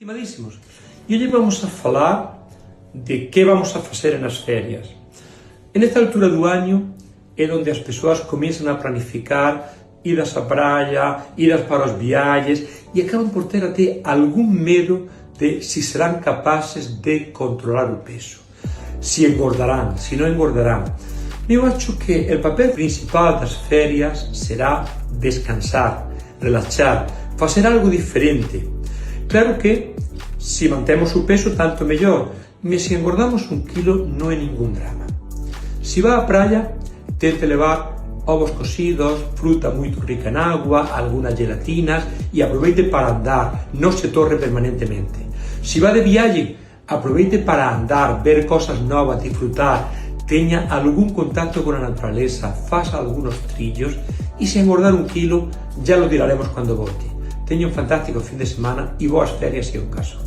Estimadísimos, e hoxe vamos a falar de que vamos a facer nas ferias. En esta altura do año é onde as persoas comienzan a planificar idas á praia, idas para os viaxes e acaban por ter até algún medo de si serán capaces de controlar o peso, si engordarán, si non engordarán. Eu acho que el papel principal das ferias será descansar, relaxar, facer algo diferente. Claro que, se mantemos o peso, tanto mellor, mas se engordamos 1 kilo non é ningún drama. Se va á praia, tente levar ovos cocidos, fruta moito rica en agua, algunas gelatinas e aproveite para andar, non se torre permanentemente. Se va de viaxe, aproveite para andar, ver cosas novas, disfrutar, teña algún contacto con a naturaleza, faça algunos trillos e se engordar 1 kilo, ya lo diraremos cando volte. Teña un fantástico fin de semana e boas ferias se é o caso.